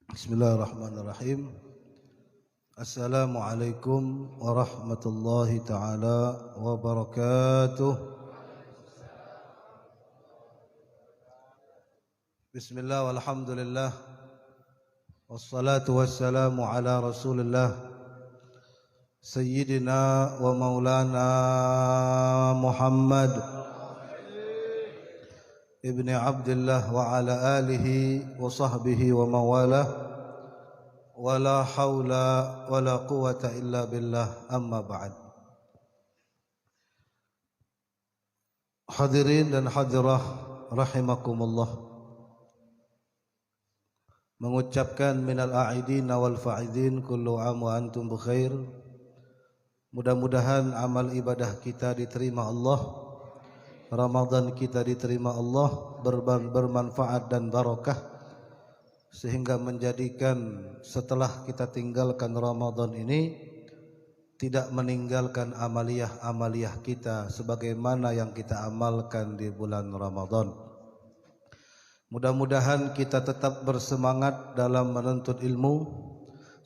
Bismillahirrahmanirrahim. Assalamualaikum warahmatullahi taala wabarakatuh. Bismillah walhamdulillah wassalatu wassalamu ala Rasulillah Sayyidina wa maulana Muhammad ibni Abdillah wa ala alihi wa sahbihi wa mawalah wa la hawla wa la quwata illa billah, amma ba'd. Hadirin dan hadirah rahimakumullah, mengucapkan minal a'idin wal fa'idin kullu am wa antum bikhair. Mudah-mudahan amal ibadah kita diterima Allah, Ramadan kita diterima Allah, bermanfaat dan barakah, sehingga menjadikan setelah kita tinggalkan Ramadan ini tidak meninggalkan amaliyah kita sebagaimana yang kita amalkan di bulan Ramadan. Mudah-mudahan kita tetap bersemangat dalam menuntut ilmu,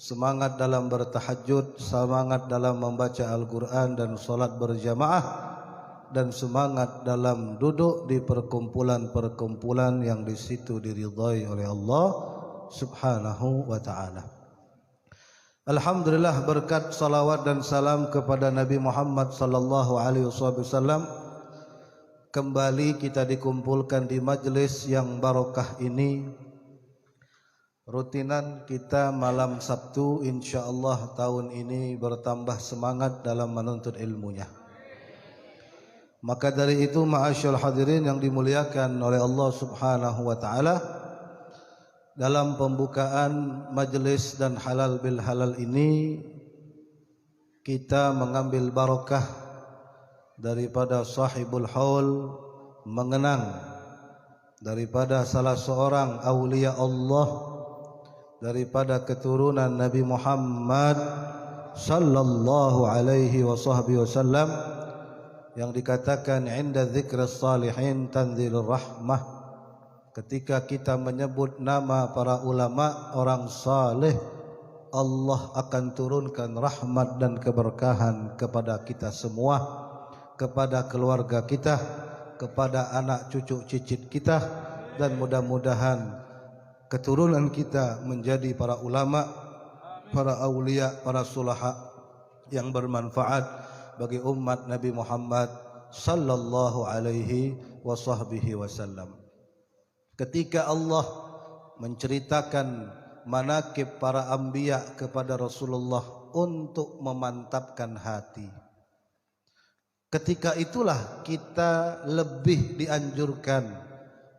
semangat dalam bertahajud, semangat dalam membaca Al-Quran dan salat berjamaah, dan semangat dalam duduk di perkumpulan-perkumpulan yang di situ diridhai oleh Allah Subhanahu wa taala. Alhamdulillah, berkat salawat dan salam kepada Nabi Muhammad sallallahu alaihi wasallam, kembali kita dikumpulkan di majelis yang barokah ini. Rutinan kita malam Sabtu, insyaallah tahun ini bertambah semangat dalam menuntut ilmunya. Maka dari itu, ma'asyal hadirin yang dimuliakan oleh Allah Subhanahu wa taala, dalam pembukaan majelis dan halal bil halal ini kita mengambil barakah daripada sahibul haul, mengenang daripada salah seorang aulia Allah daripada keturunan Nabi Muhammad sallallahu alaihi wasallam, yang dikatakan inda dzikris salihin tanzilur rahmah. Ketika kita menyebut nama para ulama, orang saleh, Allah akan turunkan rahmat dan keberkahan kepada kita semua, kepada keluarga kita, kepada anak cucu cicit kita, dan mudah-mudahan keturunan kita menjadi para ulama, para aulia, para sulaha yang bermanfaat bagi umat Nabi Muhammad sallallahu alaihi wasallam. Ketika Allah menceritakan manaqib para anbiya kepada Rasulullah untuk memantapkan hati, ketika itulah kita lebih dianjurkan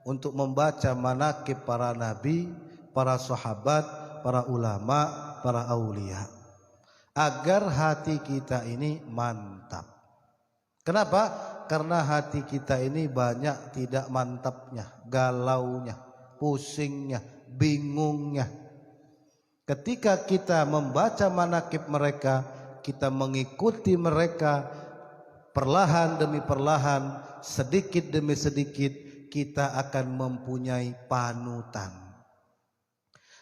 untuk membaca manaqib para nabi, para sahabat, para ulama, para aulia, agar hati kita ini mantap. Kenapa? Karena hati kita ini banyak tidak mantapnya, galaunya, pusingnya, bingungnya. Ketika kita membaca manaqib mereka, kita mengikuti mereka, perlahan demi perlahan, sedikit demi sedikit, kita akan mempunyai panutan.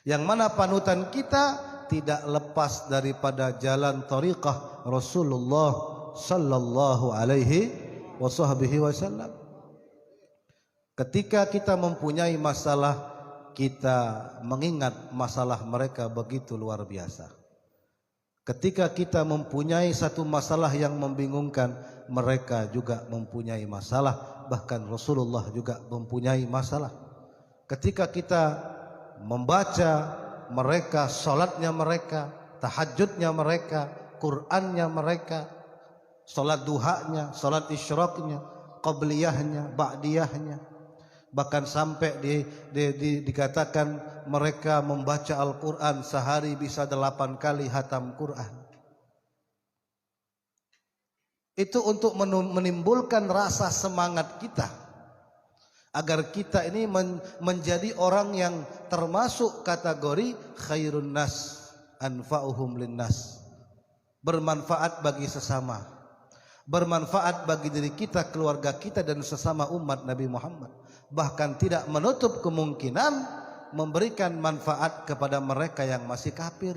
Yang mana panutan kita tidak lepas daripada jalan thariqah Rasulullah sallallahu alaihi wasallam. Ketika kita mempunyai masalah, kita mengingat masalah mereka begitu luar biasa. Ketika kita mempunyai satu masalah yang membingungkan, mereka juga mempunyai masalah, bahkan Rasulullah juga mempunyai masalah. Ketika kita membaca mereka, salatnya mereka, tahajudnya mereka, Qur'annya mereka, salat duhanya, salat isyraqnya, qabliyahnya, ba'diyahnya, bahkan sampai dikatakan mereka membaca Al-Quran sehari bisa 8 kali hatam Quran. Itu untuk menimbulkan rasa semangat kita, agar kita ini menjadi orang yang termasuk kategori khairun nas anfa'uhum linnas, bermanfaat bagi sesama, bermanfaat bagi diri kita, keluarga kita, dan sesama umat Nabi Muhammad. Bahkan tidak menutup kemungkinan memberikan manfaat kepada mereka yang masih kafir.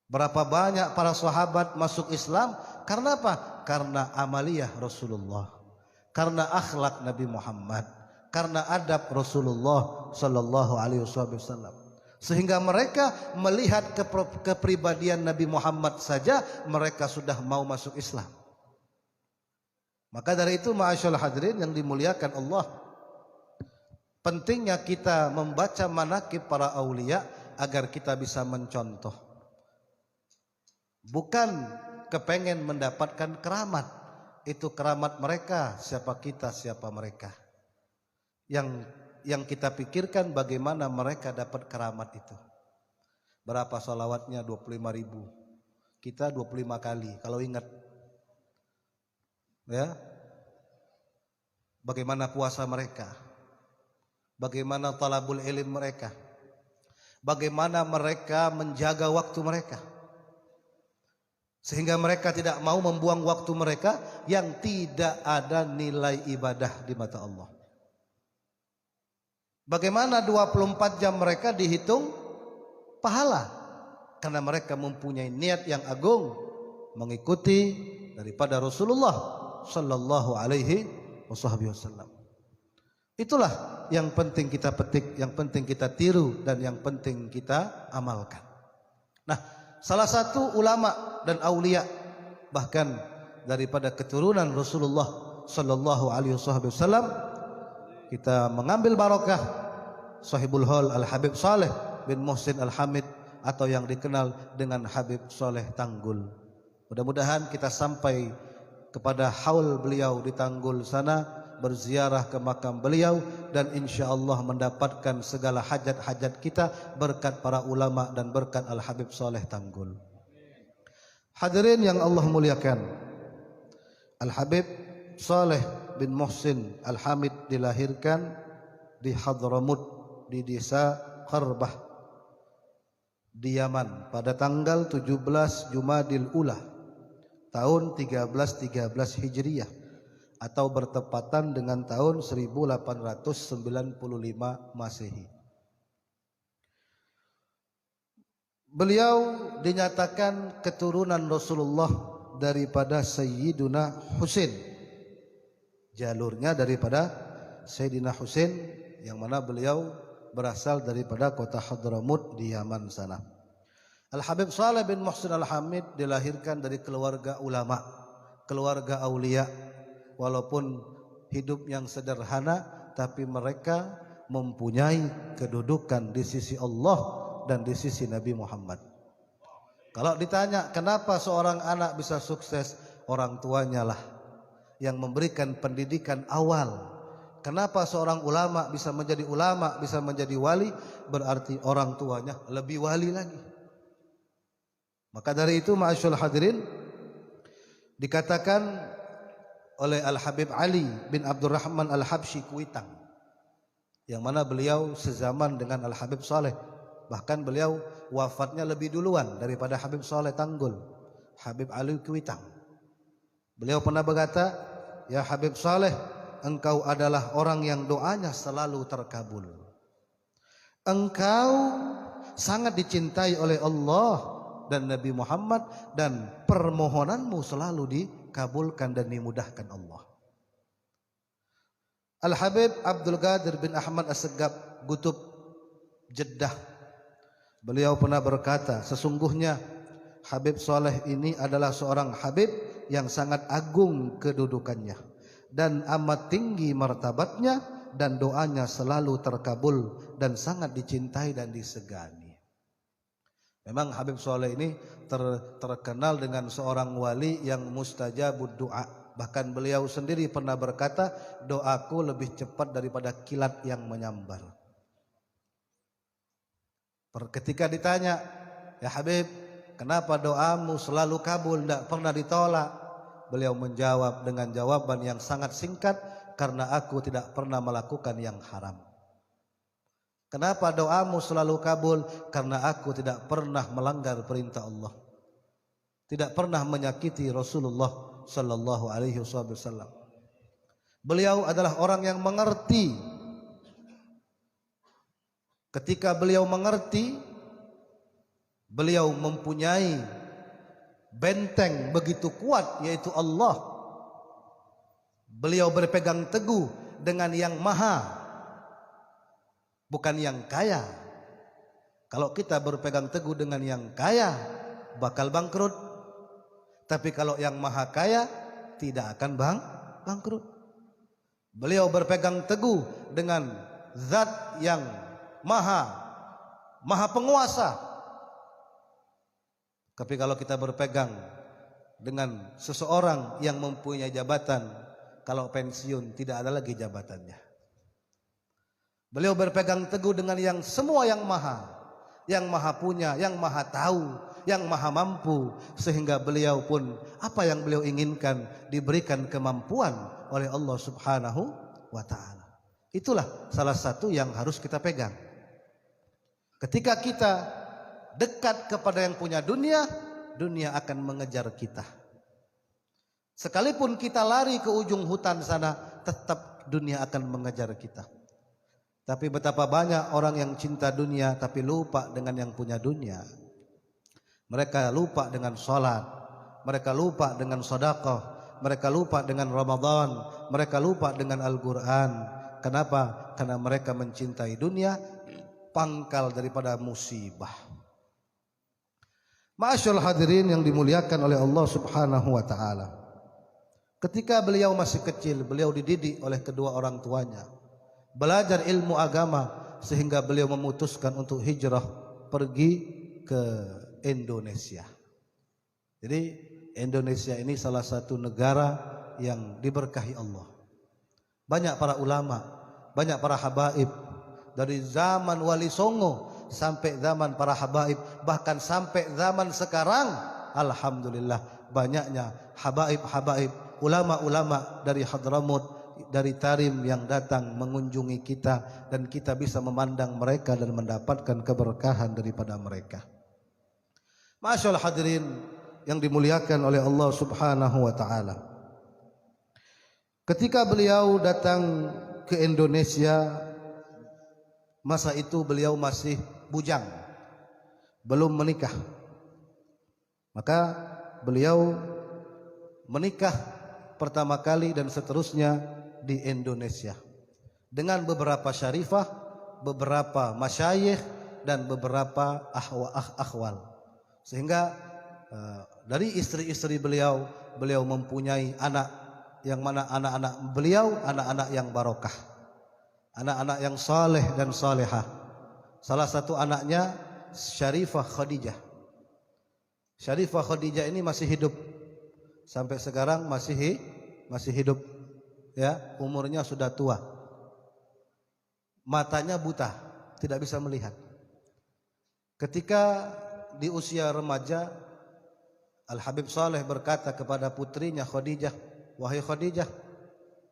Berapa banyak para sahabat masuk Islam karena apa? Karena amaliyah Rasulullah, karena akhlak Nabi Muhammad, karena adab Rasulullah sallallahu alaihi wasallam. Sehingga mereka melihat kepribadian Nabi Muhammad saja mereka sudah mau masuk Islam. Maka dari itu ma'asyiral hadirin yang dimuliakan Allah, pentingnya kita membaca manaqib para aulia agar kita bisa mencontoh. Bukan kepengen mendapatkan keramat. Itu keramat mereka, siapa kita, siapa mereka. Yang kita pikirkan bagaimana mereka dapat keramat itu. Berapa salawatnya? 25.000. Kita 25 kali kalau ingat. Ya. Bagaimana puasa mereka? Bagaimana talabul ilm mereka? Bagaimana mereka menjaga waktu mereka? Sehingga mereka tidak mau membuang waktu mereka yang tidak ada nilai ibadah di mata Allah. Bagaimana 24 jam mereka dihitung pahala? Karena mereka mempunyai niat yang agung mengikuti daripada Rasulullah sallallahu alaihi wasallam. Itulah yang penting kita petik, yang penting kita tiru, dan yang penting kita amalkan. Nah, salah satu ulama dan aulia bahkan daripada keturunan Rasulullah sallallahu alaihi wasallam, kita mengambil barokah Sahibul Hal Al-Habib Saleh bin Muhsin Al-Hamid atau yang dikenal dengan Habib Saleh Tanggul. Mudah-mudahan kita sampai kepada haul beliau di Tanggul sana, berziarah ke makam beliau, dan insyaallah mendapatkan segala hajat-hajat kita berkat para ulama dan berkat Al-Habib Saleh Tanggul. Hadirin yang Allah muliakan, Al-Habib Saleh bin Muhsin Al-Hamid dilahirkan di Hadramut di desa Qarbah di Yaman pada tanggal 17 Jumadil Ula tahun 1313 Hijriah atau bertepatan dengan tahun 1895 Masehi. Beliau dinyatakan keturunan Rasulullah daripada Sayyiduna Husain. Jalurnya daripada Sayyidina Husain, yang mana beliau berasal daripada kota Hadramut di Yaman sana. Al-Habib Saleh bin Muhsin Al-Hamid dilahirkan dari keluarga ulama, keluarga aulia. Walaupun hidup yang sederhana, tapi mereka mempunyai kedudukan di sisi Allah dan di sisi Nabi Muhammad. Kalau ditanya kenapa seorang anak bisa sukses, orang tuanya lah yang memberikan pendidikan awal. Kenapa seorang ulama bisa menjadi ulama, bisa menjadi wali, berarti orang tuanya lebih wali lagi. Maka dari itu ma'asyiral hadirin, dikatakan oleh Al-Habib Ali bin Abdurrahman Al-Habsyi Kuitang, yang mana beliau sezaman dengan Al-Habib Saleh. Bahkan beliau wafatnya lebih duluan daripada Habib Saleh Tanggul, Habib Ali Kuitang. Beliau pernah berkata, "Ya Habib Saleh, engkau adalah orang yang doanya selalu terkabul. Engkau sangat dicintai oleh Allah dan Nabi Muhammad, dan permohonanmu selalu dikabulkan dan dimudahkan Allah." Al-Habib Abdul Qadir bin Ahmad As-Segab Gutub Jeddah, beliau pernah berkata, sesungguhnya Habib Saleh ini adalah seorang Habib yang sangat agung kedudukannya dan amat tinggi martabatnya, dan doanya selalu terkabul dan sangat dicintai dan disegani. Memang Habib Saleh ini terkenal dengan seorang wali yang mustajabud doa. Bahkan beliau sendiri pernah berkata, doaku lebih cepat daripada kilat yang menyambar. Ketika ditanya, "Ya Habib, kenapa doamu selalu kabul, tidak pernah ditolak?" Beliau menjawab dengan jawaban yang sangat singkat, "Karena aku tidak pernah melakukan yang haram." Kenapa doamu selalu kabul? Karena aku tidak pernah melanggar perintah Allah, tidak pernah menyakiti Rasulullah sallallahu alaihi wasallam. Beliau adalah orang yang mengerti Ketika beliau mengerti, beliau mempunyai benteng begitu kuat, yaitu Allah. Beliau berpegang teguh dengan yang maha, bukan yang kaya. Kalau kita berpegang teguh dengan yang kaya, bakal bangkrut. Tapi kalau yang maha kaya, tidak akan bangkrut. Beliau berpegang teguh dengan zat yang maha penguasa. Tapi kalau kita berpegang dengan seseorang yang mempunyai jabatan, kalau pensiun tidak ada lagi jabatannya. Beliau berpegang teguh dengan yang semua yang maha punya, yang maha tahu, yang maha mampu, sehingga beliau pun apa yang beliau inginkan diberikan kemampuan oleh Allah Subhanahu wa ta'ala. Itulah salah satu yang harus kita pegang. Ketika kita dekat kepada yang punya dunia, dunia akan mengejar kita. Sekalipun kita lari ke ujung hutan sana, tetap dunia akan mengejar kita. Tapi betapa banyak orang yang cinta dunia tapi lupa dengan yang punya dunia. Mereka lupa dengan sholat, mereka lupa dengan sedekah, mereka lupa dengan Ramadan, mereka lupa dengan Al-Quran. Kenapa? Karena mereka mencintai dunia, pangkal daripada musibah. Ma'asyarul hadirin yang dimuliakan oleh Allah Subhanahu wa ta'ala. Ketika beliau masih kecil, beliau dididik oleh kedua orang tuanya, belajar ilmu agama, sehingga beliau memutuskan untuk hijrah pergi ke Indonesia. Jadi Indonesia ini salah satu negara yang diberkahi Allah. Banyak para ulama, banyak para habaib, dari zaman Wali Songo sampai zaman para habaib, bahkan sampai zaman sekarang, alhamdulillah banyaknya habaib-habaib, ulama-ulama dari Hadramut, dari Tarim yang datang mengunjungi kita, dan kita bisa memandang mereka dan mendapatkan keberkahan daripada mereka. Masyaallah hadirin yang dimuliakan oleh Allah Subhanahu wa ta'ala. Ketika beliau datang ke Indonesia, masa itu beliau masih bujang, belum menikah. Maka beliau menikah pertama kali dan seterusnya di Indonesia dengan beberapa syarifah, beberapa masyayikh, dan beberapa akhwal. Sehingga dari istri-istri beliau mempunyai anak, yang mana anak-anak beliau anak-anak yang barokah, anak-anak yang saleh dan salehah. Salah satu anaknya Syarifah Khadijah. Syarifah Khadijah ini masih hidup sampai sekarang, masih hidup, ya, umurnya sudah tua, matanya buta, tidak bisa melihat. Ketika di usia remaja, Al-Habib Saleh berkata kepada putrinya Khadijah, "Wahai Khadijah,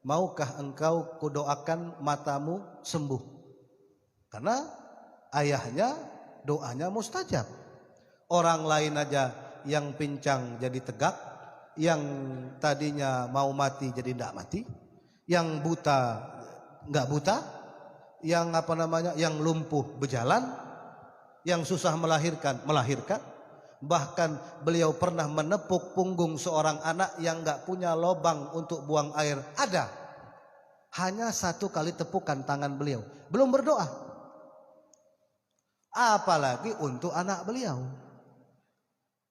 maukah engkau kudoakan matamu sembuh?" Karena ayahnya doanya mustajab. Orang lain aja yang pincang jadi tegak, yang tadinya mau mati jadi tidak mati, yang buta nggak buta, yang yang lumpuh berjalan, yang susah melahirkan. Bahkan beliau pernah menepuk punggung seorang anak yang nggak punya lobang untuk buang air. Ada, hanya satu kali tepukan tangan beliau, belum berdoa, apalagi untuk anak beliau.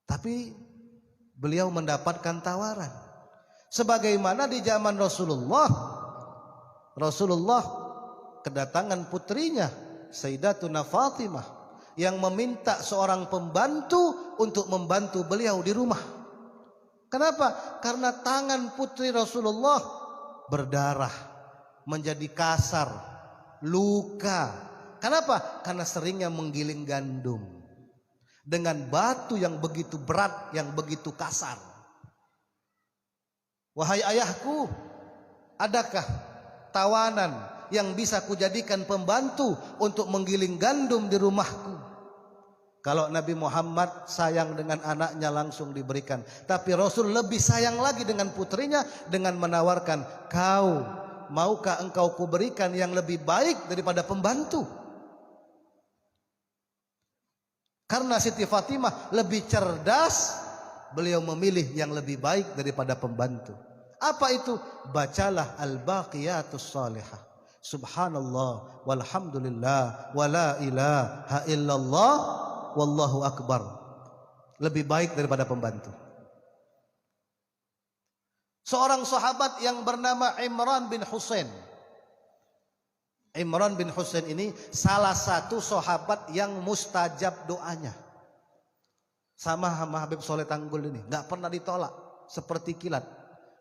Tapi beliau mendapatkan tawaran, sebagaimana di zaman Rasulullah kedatangan putrinya Sayyidatuna Fatimah yang meminta seorang pembantu untuk membantu beliau di rumah. Kenapa? Karena tangan putri Rasulullah berdarah, menjadi kasar, luka. Kenapa? Karena seringnya menggiling gandum dengan batu yang begitu berat, yang begitu kasar. Wahai ayahku, adakah tawanan yang bisa kujadikan pembantu untuk menggiling gandum di rumahku? Kalau Nabi Muhammad sayang dengan anaknya langsung diberikan, tapi Rasul lebih sayang lagi dengan putrinya dengan menawarkan, "Kau maukah engkau kuberikan yang lebih baik daripada pembantu?" Karena Siti Fatimah lebih cerdas, beliau memilih yang lebih baik daripada pembantu. Apa itu? Bacalah Al-Baqiyatus Salihah. Subhanallah walhamdulillah wala ilaha illallah wallahu akbar. Lebih baik daripada pembantu. Seorang sahabat yang bernama Imran bin Husain. Imran bin Husain ini salah satu sahabat yang mustajab doanya. Sama Habib Soleh Tanggul ini, nggak pernah ditolak seperti kilat.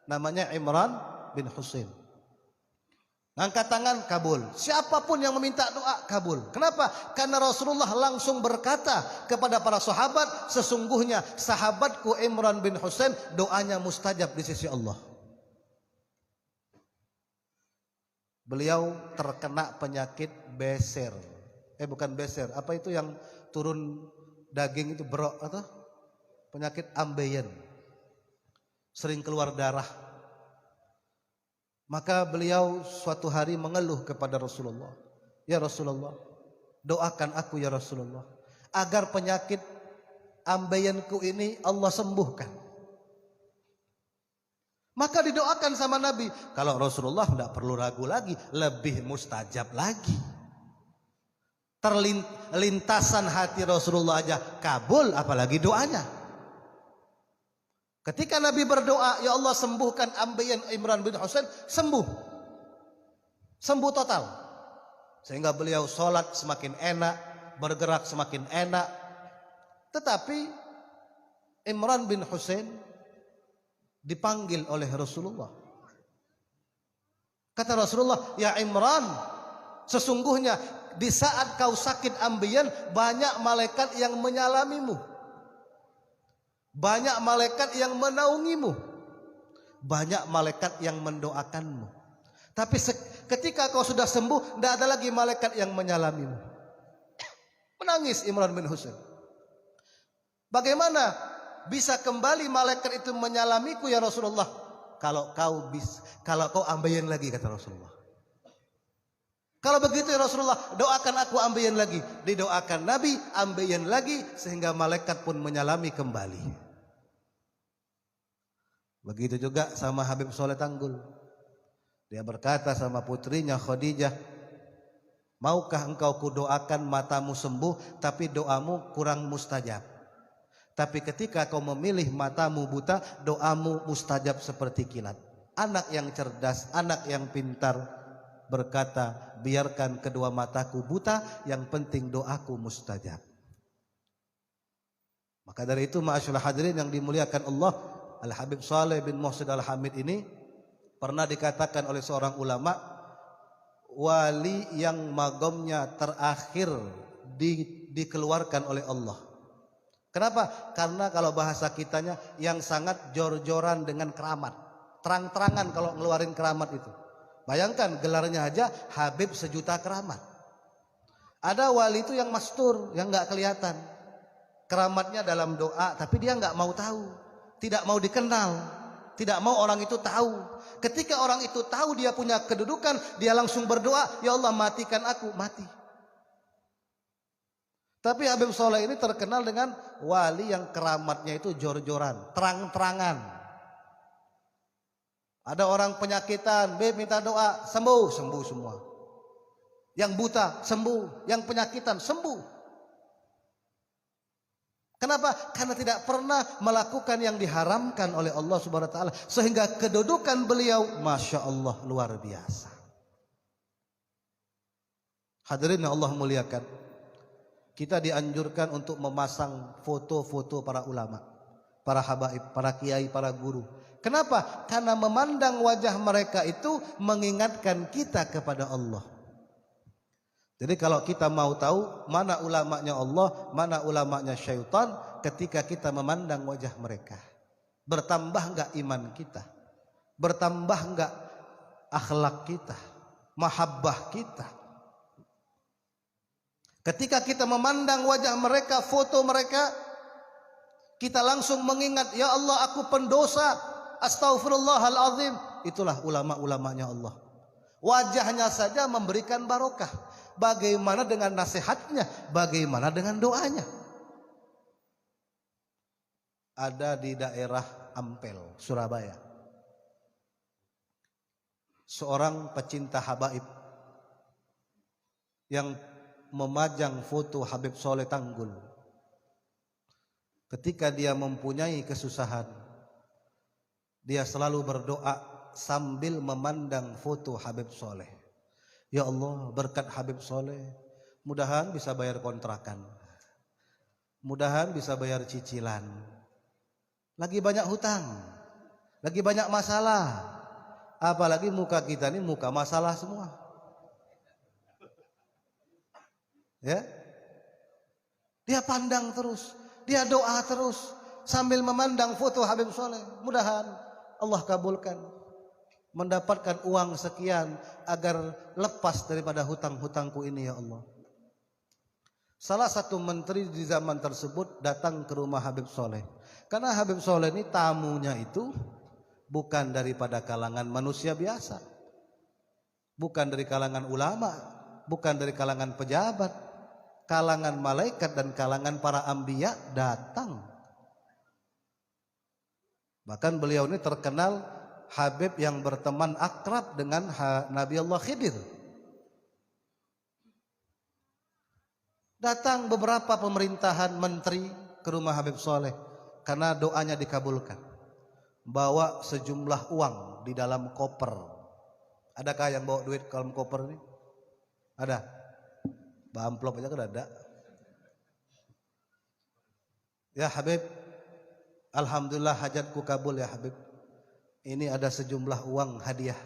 Namanya Imran bin Husain. Angkat tangan, kabul. Siapapun yang meminta doa, kabul. Kenapa? Karena Rasulullah langsung berkata kepada para sahabat, sesungguhnya sahabatku Imran bin Husain doanya mustajab di sisi Allah. Beliau terkena penyakit beser. Bukan beser. Apa itu yang turun daging itu, berok atau penyakit ambeien. Sering keluar darah. Maka beliau suatu hari mengeluh kepada Rasulullah. Ya Rasulullah, doakan aku ya Rasulullah, agar penyakit ambeienku ini Allah sembuhkan. Maka didoakan sama Nabi. Kalau Rasulullah tidak perlu ragu lagi, lebih mustajab lagi. Terlintasan hati Rasulullah aja kabul, apalagi doanya. Ketika Nabi berdoa, ya Allah sembuhkan ambeien Imran bin Husain, sembuh. Sembuh total. Sehingga beliau sholat semakin enak, bergerak semakin enak. Tetapi Imran bin Husain dipanggil oleh Rasulullah. Kata Rasulullah, ya Imran, sesungguhnya di saat kau sakit ambeien banyak malaikat yang menyalamimu, banyak malaikat yang menaungimu, banyak malaikat yang mendoakanmu. Tapi ketika kau sudah sembuh, tidak ada lagi malaikat yang menyalamimu. Menangis Imran bin Husain. Bagaimana bisa kembali malaikat itu menyalamiku ya Rasulullah? Kalau kau ambeien lagi, kata Rasulullah. Kalau begitu ya Rasulullah, doakan aku ambeien lagi. Didoakan Nabi, ambeien lagi, sehingga malaikat pun menyalami kembali. Begitu juga sama Habib Soleh Tanggul. Dia berkata sama putrinya Khadijah, maukah engkau kudoakan matamu sembuh, tapi doamu kurang mustajab. Tapi ketika kau memilih matamu buta, doamu mustajab seperti kilat. Anak yang cerdas, anak yang pintar berkata, biarkan kedua mataku buta, yang penting doaku mustajab. Maka dari itu ma'asyiral hadirin yang dimuliakan Allah, Al-Habib Saleh bin Muhsin Al-Hamid ini pernah dikatakan oleh seorang ulama, wali yang magomnya terakhir dikeluarkan oleh Allah. Kenapa? Karena kalau bahasa kitanya yang sangat jor-joran dengan keramat, terang-terangan kalau ngeluarin keramat itu. Bayangkan gelarnya aja Habib sejuta keramat. Ada wali itu yang mastur, yang nggak kelihatan. Keramatnya dalam doa, tapi dia nggak mau tahu, tidak mau dikenal, tidak mau orang itu tahu. Ketika orang itu tahu dia punya kedudukan, dia langsung berdoa, ya Allah matikan aku, mati. Tapi Habib Soleh ini terkenal dengan wali yang keramatnya itu jor-joran, terang-terangan. Ada orang penyakitan, minta doa, sembuh, sembuh semua. Yang buta, sembuh. Yang penyakitan, sembuh. Kenapa? Karena tidak pernah melakukan yang diharamkan oleh Allah Subhanahu wa taala, sehingga kedudukan beliau Masya Allah luar biasa. Hadirin yang Allah muliakan, kita dianjurkan untuk memasang foto-foto para ulama, para habaib, para kiai, para guru. Kenapa? Karena memandang wajah mereka itu mengingatkan kita kepada Allah. Jadi kalau kita mau tahu mana ulamanya Allah, mana ulamanya syaitan, ketika kita memandang wajah mereka, bertambah enggak iman kita? Bertambah enggak akhlak kita, mahabbah kita? Ketika kita memandang wajah mereka, foto mereka, kita langsung mengingat, ya Allah aku pendosa, astaghfirullahaladzim. Itulah ulama-ulamanya Allah. Wajahnya saja memberikan barokah. Bagaimana dengan nasihatnya? Bagaimana dengan doanya? ada di daerah Ampel, Surabaya. Seorang pecinta habaib yang memajang foto Habib Soleh Tanggul. Ketika dia mempunyai kesusahan, dia selalu berdoa sambil memandang foto Habib Soleh. Ya Allah, berkat Habib Soleh, mudahan bisa bayar kontrakan, mudahan bisa bayar cicilan. Lagi banyak hutang, lagi banyak masalah, apalagi muka kita ini muka masalah semua. Ya, dia pandang terus, dia doa terus sambil memandang foto Habib Soleh. Mudahan Allah kabulkan, mendapatkan uang sekian agar lepas daripada hutang-hutangku ini ya Allah. Salah satu menteri di zaman tersebut datang ke rumah Habib Soleh. Karena Habib Soleh ini tamunya itu bukan daripada kalangan manusia biasa, bukan dari kalangan ulama, bukan dari kalangan pejabat, kalangan malaikat dan kalangan para anbiya datang. Bahkan beliau ini terkenal Habib yang berteman akrab dengan Nabi Allah Khidir. Datang beberapa pemerintahan menteri ke rumah Habib Soleh karena doanya dikabulkan. Bawa sejumlah uang di dalam koper. Adakah yang bawa duit ke dalam koper ini? Ada? Amplop aja kan ada. Ya Habib, alhamdulillah hajatku kabul ya Habib. Ini ada sejumlah uang hadiah.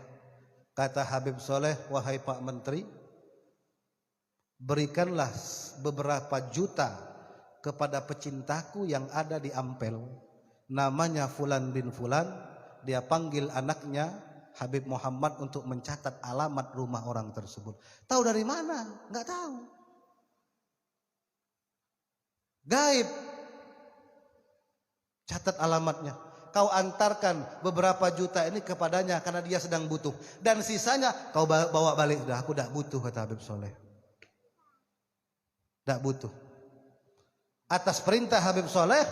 Kata Habib Soleh, wahai Pak Menteri, berikanlah beberapa juta kepada pecintaku yang ada di Ampel. Namanya Fulan bin Fulan. Dia panggil anaknya Habib Muhammad untuk mencatat alamat rumah orang tersebut. Tahu dari mana? Enggak tahu. Gaib. Catat alamatnya. Kau antarkan beberapa juta ini kepadanya karena dia sedang butuh. Dan sisanya kau bawa balik. Sudah, aku tidak butuh, kata Habib Soleh. Tidak butuh. Atas perintah Habib Soleh,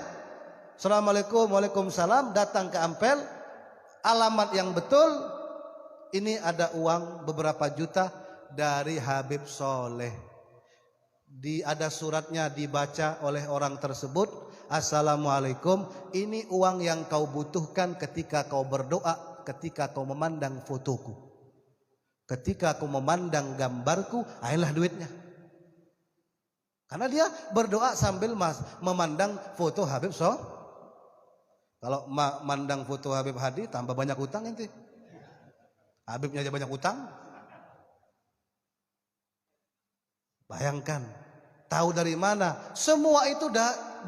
Assalamualaikum, waalaikumsalam, datang ke Ampel. Alamat yang betul, ini ada uang beberapa juta dari Habib Soleh. Ada suratnya dibaca oleh orang tersebut. Assalamualaikum, ini uang yang kau butuhkan ketika kau berdoa, ketika kau memandang fotoku, ketika kau memandang gambarku, ayolah duitnya. Karena dia berdoa sambil memandang foto Habib Soleh. Kalau memandang foto Habib Hadi tambah banyak utang nanti. Habibnya aja banyak utang. Bayangkan, tahu dari mana? Semua itu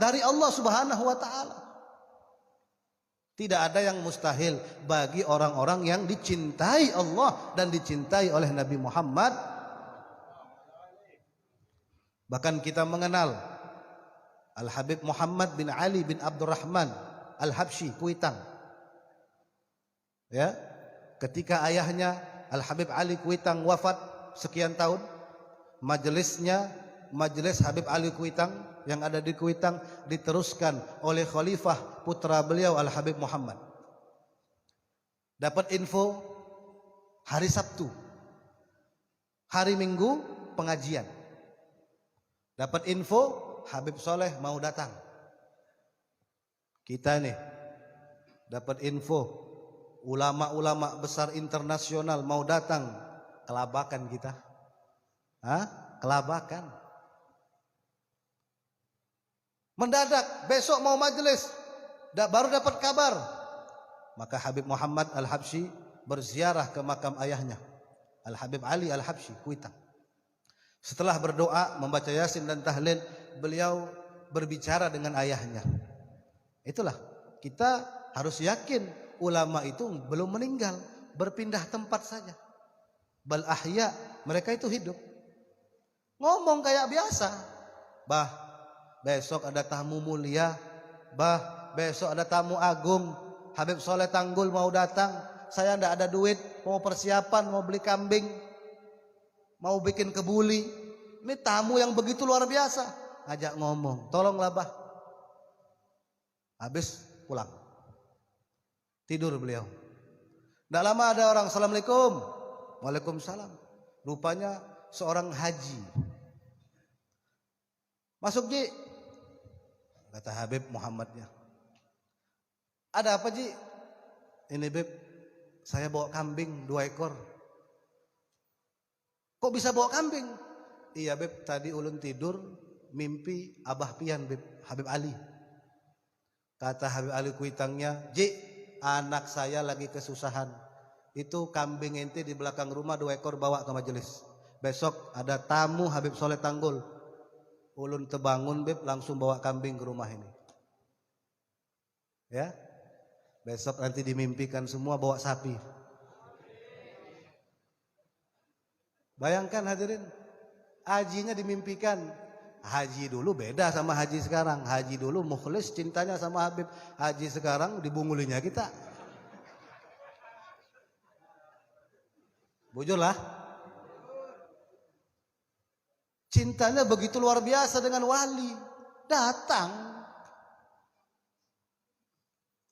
dari Allah Subhanahu wa taala. Tidak ada yang mustahil bagi orang-orang yang dicintai Allah dan dicintai oleh Nabi Muhammad. Bahkan kita mengenal Al-Habib Muhammad bin Ali bin Abdurrahman Al-Habsyi Kuitang. Ya, ketika ayahnya Al-Habib Ali Kuitang wafat sekian tahun, majelis Habib Ali Kuitang yang ada di Kuitang diteruskan oleh khalifah putra beliau Al-Habib Muhammad. Dapat info hari Sabtu, hari Minggu pengajian. Dapat info Habib Soleh mau datang. Kita nih dapat info ulama-ulama besar internasional mau datang. Kelabakan kita. Kelabakan. Mendadak besok mau majelis, baru dapat kabar. Maka Habib Muhammad Al-Habsyi berziarah ke makam ayahnya Al-Habib Ali Al-Habsyi Kuitang. Setelah berdoa, membaca Yasin dan tahlil, beliau berbicara dengan ayahnya. Itulah, kita harus yakin ulama itu belum meninggal, berpindah tempat saja. Bal ahya, mereka itu hidup. Ngomong kayak biasa. Bah, besok ada tamu mulia. Bah, besok ada tamu agung. Habib Soleh Tanggul mau datang. Saya tidak ada duit, mau persiapan, mau beli kambing, mau bikin kebuli. Ini tamu yang begitu luar biasa. Ajak ngomong, tolonglah bah. Habis pulang. Tidur beliau. Tidak lama ada orang, Assalamualaikum. Waalaikumsalam. Rupanya seorang haji. Masuk Ji, kata Habib Muhammadnya. Ada apa Ji? Ini Beb, saya bawa kambing 2 ekor. Kok bisa bawa kambing? Iya Beb, tadi ulun tidur mimpi Abah Pian Beb, Habib Ali. Kata Habib Ali kuitangnya, Ji, anak saya lagi kesusahan. Itu kambing ente di belakang rumah 2 ekor bawa ke majelis. Besok ada tamu Habib Soleh Tanggul. Ulun terbangun Beb, langsung bawa kambing ke rumah ini. Ya, besok nanti dimimpikan semua bawa sapi. Bayangkan hadirin, hajinya dimimpikan. Haji dulu beda sama haji sekarang. Haji dulu mukhlis cintanya sama Habib. Haji sekarang dibungulinya kita. Bujurlah. Cintanya begitu luar biasa dengan wali. Datang.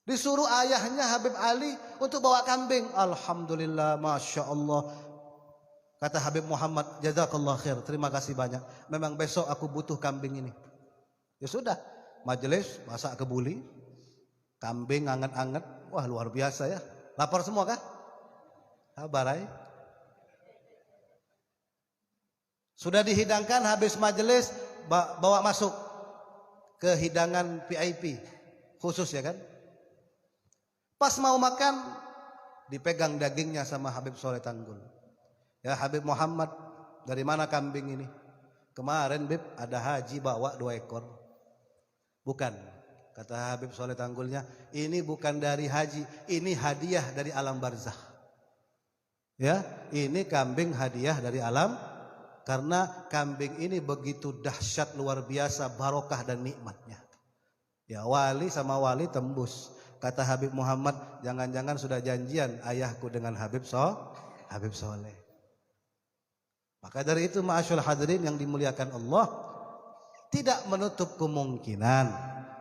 Disuruh ayahnya Habib Ali untuk bawa kambing. Alhamdulillah, Masya Allah. Kata Habib Muhammad, jazakallah khair, terima kasih banyak. Memang besok aku butuh kambing ini. Ya sudah, majelis masak kebuli, kambing anget-anget. Wah luar biasa ya. Lapar semua kah? Sabar ya. Sudah dihidangkan, habis majelis bawa masuk ke hidangan VIP khusus ya kan. Pas mau makan dipegang dagingnya sama Habib Soleh Tanggul. Ya Habib Muhammad, dari mana kambing ini? Kemarin Bib ada haji bawa 2 ekor. Bukan, kata Habib Soleh Tanggulnya, ini bukan dari haji, ini hadiah dari alam barzakh. Ya, ini kambing hadiah dari alam, karena kambing ini begitu dahsyat luar biasa barokah dan nikmatnya. Ya wali sama wali tembus. Kata Habib Muhammad, jangan-jangan sudah janjian ayahku dengan Habib Soleh. Maka dari itu ma'asyul hadirin yang dimuliakan Allah, tidak menutup kemungkinan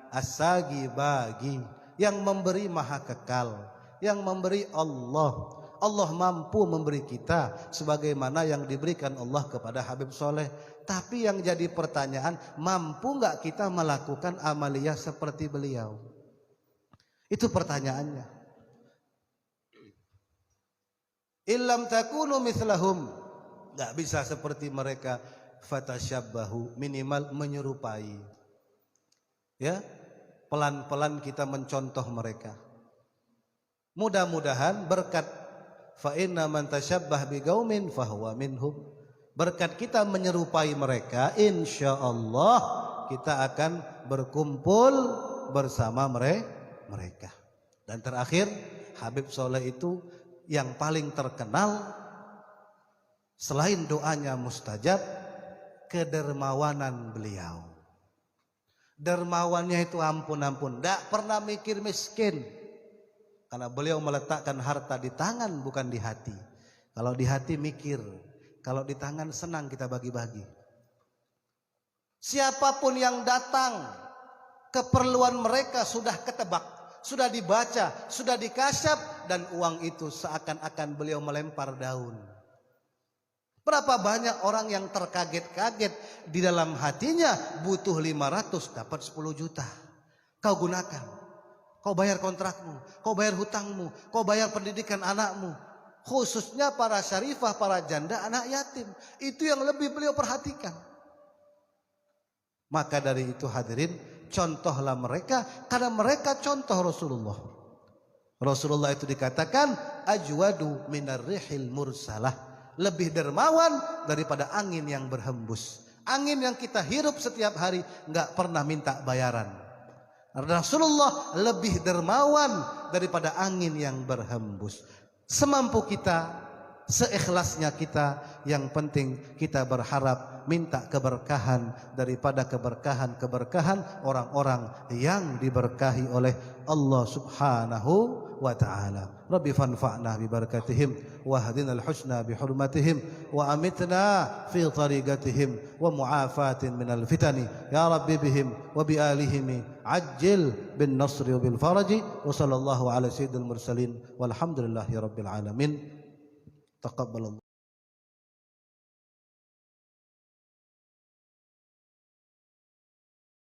as-sagi bagi yang memberi maha kekal, yang memberi Allah. Allah mampu memberi kita sebagaimana yang diberikan Allah kepada Habib Soleh. Tapi yang jadi pertanyaan, mampu nggak kita melakukan amaliyah seperti beliau? Itu pertanyaannya. Illam takunu mithlahum, nggak bisa seperti mereka. Fatashabbahu, minimal menyerupai. Ya, pelan-pelan kita mencontoh mereka. Mudah-mudahan berkat fa inna man tasyabbah biqaumin fahuwa minhum. Berkat kita menyerupai mereka, insyaallah kita akan berkumpul bersama mereka. Dan terakhir, Habib Soleh itu yang paling terkenal selain doanya mustajab, kedermawanan beliau. Dermawannya itu ampun-ampun, tidak pernah mikir miskin. Karena beliau meletakkan harta di tangan bukan di hati. Kalau di hati mikir, kalau di tangan senang kita bagi-bagi. Siapapun yang datang, keperluan mereka sudah ketebak, sudah dibaca, sudah dikasyaf, dan uang itu seakan-akan beliau melempar daun. Berapa banyak orang yang terkaget-kaget di dalam hatinya butuh 500 dapat 10 juta. Kau gunakan. Kau bayar kontrakmu, kau bayar hutangmu, kau bayar pendidikan anakmu. Khususnya para syarifah, para janda, anak yatim. Itu yang lebih beliau perhatikan. Maka dari itu hadirin, contohlah mereka, karena mereka contoh Rasulullah. Rasulullah itu dikatakan ajwadu minar rihil mursalah, lebih dermawan daripada angin yang berhembus. Angin yang kita hirup setiap hari nggak pernah minta bayaran. Rasulullah lebih dermawan daripada angin yang berhembus. Semampu kita seikhlasnya kita. Yang penting kita berharap minta keberkahan daripada keberkahan orang-orang yang diberkahi oleh Allah Subhanahu wa ta'ala. Rabbi fanfa'na bi barakatihim wa hadinal husna bi hurmatihim wa amitna fi tariqatihim wa mu'afatin minal fitani ya Rabbi bihim wa bi alihim ajil bin nasri wa bil faraji wa sallallahu ala sayyidil mursalin walhamdulillahi rabbil alamin. Taqabbalallah.